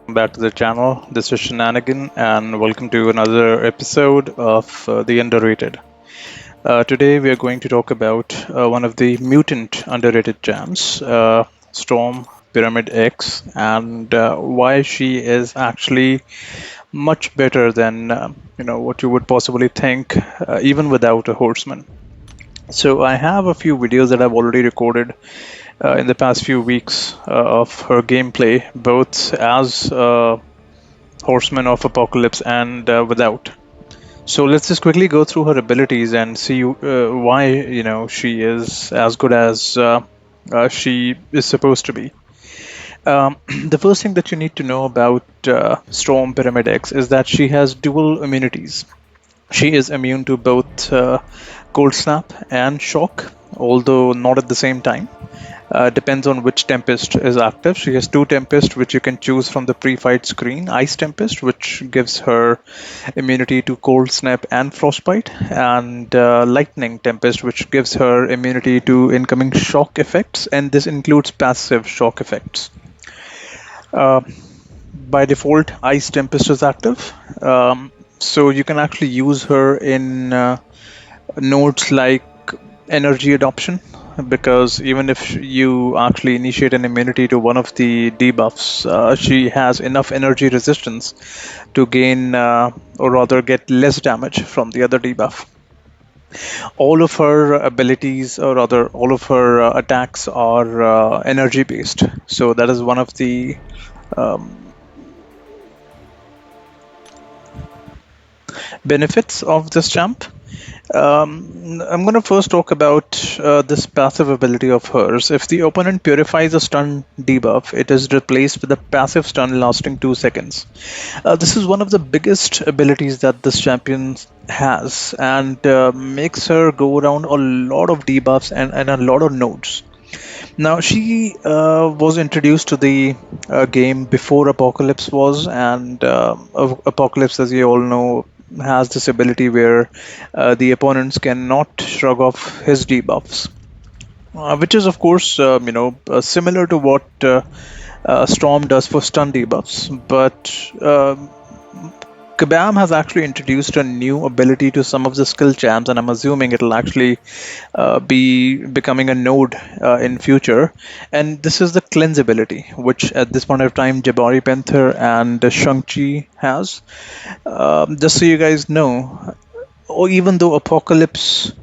back to the channel. This is Shenanigan, and welcome to another episode of The Underrated. Today, we are going to talk about one of the mutant underrated gems, Storm Pyramid X, and why she is actually much better than what you would possibly think, even without a horseman. So, I have a few videos that I've already recorded in the past few weeks of her gameplay, both as Horseman of Apocalypse and without. So let's just quickly go through her abilities and see why she is as good as she is supposed to be. The first thing that you need to know about Storm Pyramid X is that she has dual immunities. She is immune to both cold snap and shock, although not at the same time. Depends on which Tempest is active. She has two Tempest, which you can choose from the pre-fight screen. Ice Tempest, which gives her immunity to Cold Snap and Frostbite, and Lightning Tempest, which gives her immunity to incoming shock effects, and this includes passive shock effects. Uh, by default, Ice Tempest is active, so you can actually use her in nodes like energy adoption, because even if you actually initiate an immunity to one of the debuffs, she has enough energy resistance to gain or rather get less damage from the other debuff. All of her abilities, or rather all of her attacks, are energy based, so that is one of the benefits of this champ. I'm going to first talk about this passive ability of hers. If the opponent purifies a stun debuff, it is replaced with a passive stun lasting 2 seconds. This is one of the biggest abilities that this champion has, and makes her go around a lot of debuffs and a lot of nodes. Now, she was introduced to the game before Apocalypse was, and Apocalypse, as you all know, has this ability where the opponents cannot shrug off his debuffs, which is, of course, similar to what Storm does for stun debuffs. But Kabam has actually introduced a new ability to some of the skill champs, and I'm assuming it'll actually be becoming a node in future. And this is the cleanse ability, which at this point of time Jabari Panther and Shang-Chi has. Just so you guys know, or even though Apocalypse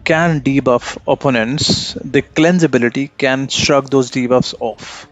can debuff opponents, the cleanse ability can shrug those debuffs off.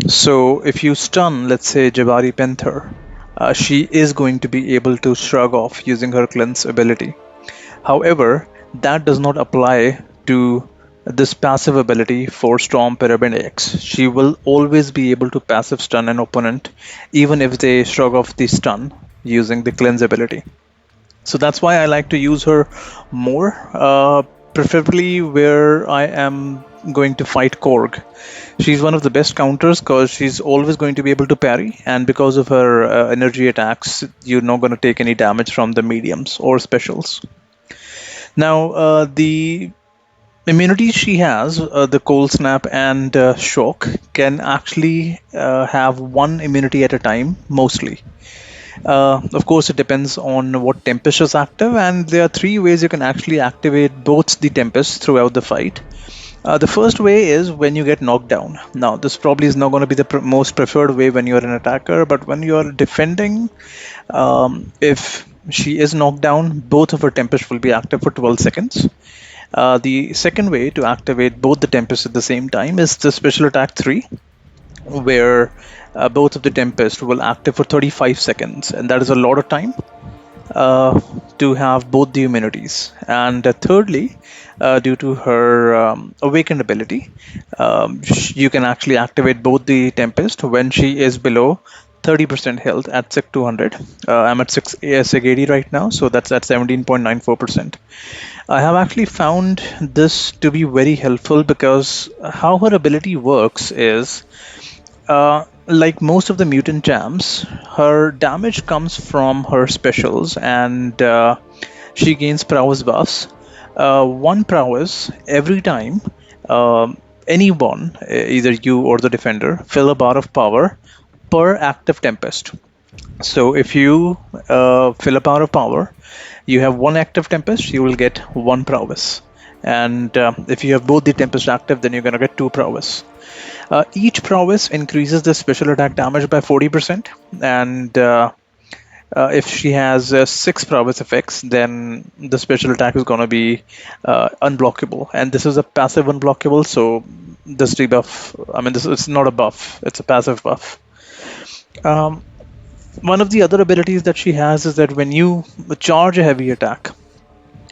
So if you stun, let's say, Jabari Panther, she is going to be able to shrug off using her cleanse ability. However, that does not apply to this passive ability for Storm Pyramid X. She will always be able to passive stun an opponent, even if they shrug off the stun using the cleanse ability. So that's why I like to use her more, preferably where I am going to fight Korg. She's one of the best counters because she's always going to be able to parry, and because of her energy attacks, you're not going to take any damage from the mediums or specials. Now, the immunities she has, the cold snap and shock, can actually have one immunity at a time, mostly. Of course, it depends on what Tempest is active, and there are three ways you can actually activate both the Tempest throughout the fight. The first way is when you get knocked down. Now, this probably is not going to be the most preferred way when you're an attacker, but when you're defending, if she is knocked down, both of her Tempest will be active for 12 seconds. The second way to activate both the Tempest at the same time is the special attack 3, where both of the Tempest will active for 35 seconds, and that is a lot of time to have both the immunities. And thirdly, due to her awakened ability, you can actually activate both the Tempest when she is below 30% health at SEC 200. I'm at 680 right now, so that's at 17.94%. I have actually found this to be very helpful because how her ability works is, like most of the mutant jams, her damage comes from her specials, and she gains prowess buffs. One prowess every time anyone, either you or the defender, fill a bar of power per active Tempest. So if you fill up out of power, you have one active Tempest, you will get one prowess. And if you have both the Tempest active, then you're going to get two prowess. Each prowess increases the special attack damage by 40%. And if she has 6 prowess effects, then the special attack is going to be unblockable. And this is a passive unblockable, so this debuff, I mean, it's not a buff, it's a passive buff. One of the other abilities that she has is that when you charge a heavy attack,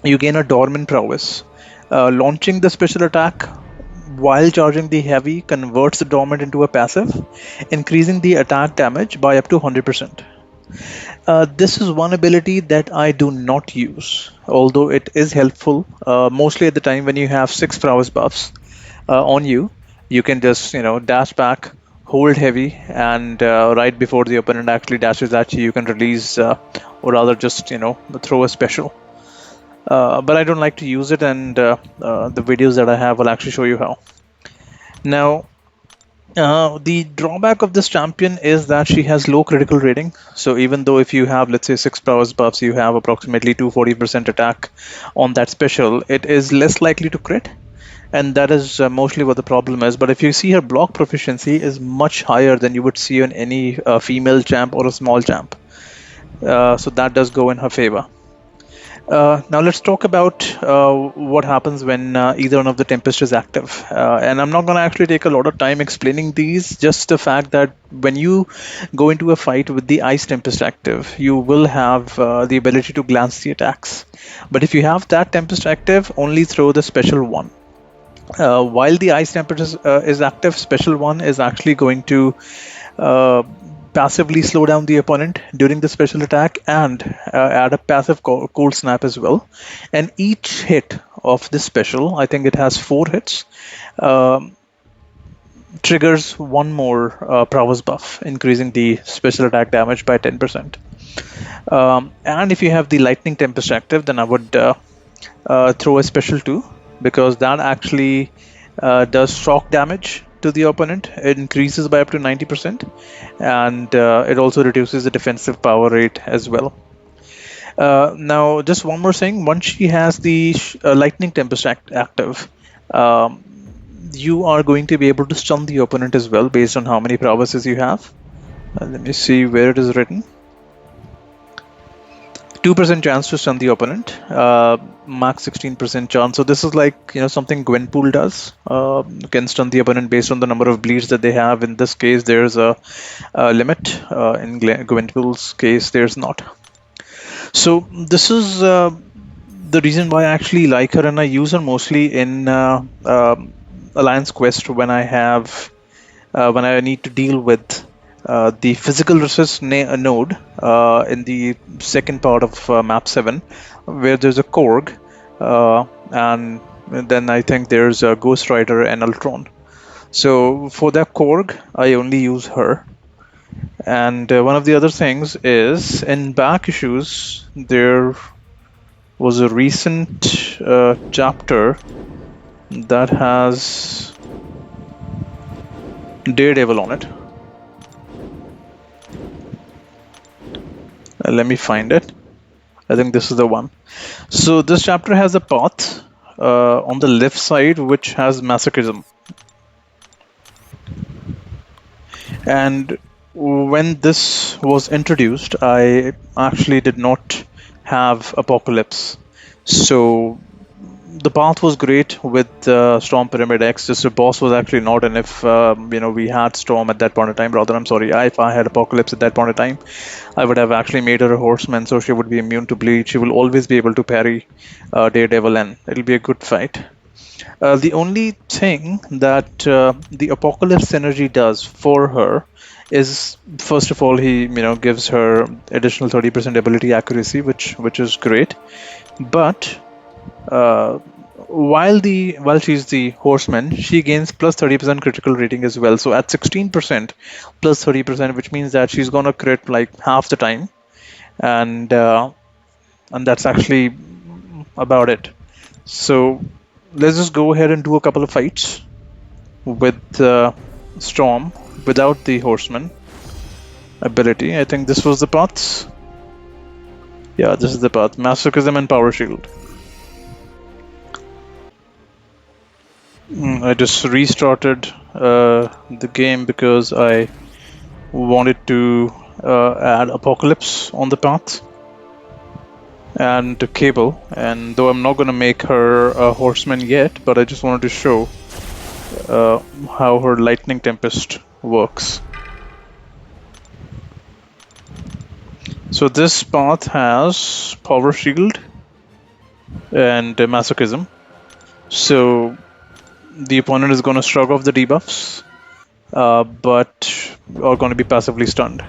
you gain a dormant prowess. Launching the special attack while charging the heavy converts the dormant into a passive, increasing the attack damage by up to 100%. This is one ability that I do not use, although it is helpful. Mostly at the time when you have 6 prowess buffs on you, you can just dash back, hold heavy, and right before the opponent actually dashes at you, you can release or rather just throw a special. But I don't like to use it, and the videos that I have will actually show you how. Now, the drawback of this champion is that she has low critical rating. So even though if you have, let's say, 6 prowess buffs, you have approximately 240% attack on that special, it is less likely to crit. And that is mostly what the problem is. But if you see her block proficiency is much higher than you would see on any female champ or a small champ. So that does go in her favor. Now let's talk about what happens when either one of the Tempest is active. And I'm not going to actually take a lot of time explaining these, just the fact that when you go into a fight with the Ice Tempest active, you will have the ability to glance the attacks. But if you have that Tempest active, only throw the special one. While the Ice Tempest is active, special one is actually going to passively slow down the opponent during the special attack and add a passive cold snap as well. And each hit of this special, I think it has 4 hits, triggers one more prowess buff, increasing the special attack damage by 10%. And if you have the Lightning Tempest active, then I would throw a special too, because that actually does shock damage to the opponent. It increases by up to 90%, and it also reduces the defensive power rate as well. Now, just one more thing. Once she has the Lightning Tempest active, you are going to be able to stun the opponent as well based on how many prowesses you have. Let me see where it is written. 2% chance to stun the opponent, max 16% chance. So this is like something Gwenpool does. You can stun the opponent based on the number of bleeds that they have. In this case, there's a limit. In Gwenpool's case, there's not. So this is the reason why I actually like her, and I use her mostly in Alliance Quest when I have when I need to deal with the physical resist node in the second part of map 7, where there's a Korg, and then I think there's a Ghost Rider and Ultron. So for that Korg, I only use her. And one of the other things is, in back issues, there was a recent chapter that has Daredevil on it. Let me find it. I think this is the one. So this chapter has a path on the left side which has masochism. And when this was introduced, I actually did not have Apocalypse. So the path was great with Storm Pyramid X. Just the boss was actually not, and if we had Storm at that point of time, if I had Apocalypse at that point of time, I would have actually made her a Horseman, so she would be immune to bleed. She will always be able to parry Daredevil, and it'll be a good fight. The only thing that the Apocalypse synergy does for her is, first of all, he gives her additional 30% ability accuracy, which is great, but while she's the Horseman, she gains plus 30% critical rating as well. So at 16% plus 30%, which means that she's gonna crit like half the time, and that's actually about it. So let's just go ahead and do a couple of fights with Storm without the Horseman. ability. I think this was the path. Yeah, this is the path. Masochism and Power Shield. I just restarted the game because I wanted to add Apocalypse on the path and Cable. And though I'm not going to make her a Horseman yet, but I just wanted to show how her Lightning Tempest works. So this path has Power Shield and Masochism. So the opponent is going to shrug off the debuffs, but are going to be passively stunned.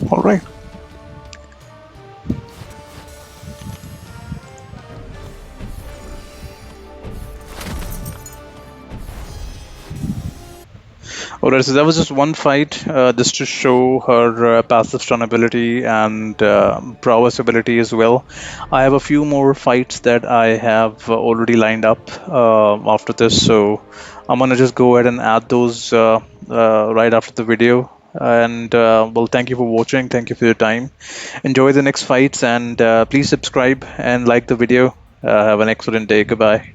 All right. Alright, so that was just one fight, just to show her passive stun ability and prowess ability as well. I have a few more fights that I have already lined up after this, so I'm gonna just go ahead and add those right after the video. And well, thank you for watching. Thank you for your time. Enjoy the next fights, and please subscribe and like the video. Have an excellent day. Goodbye.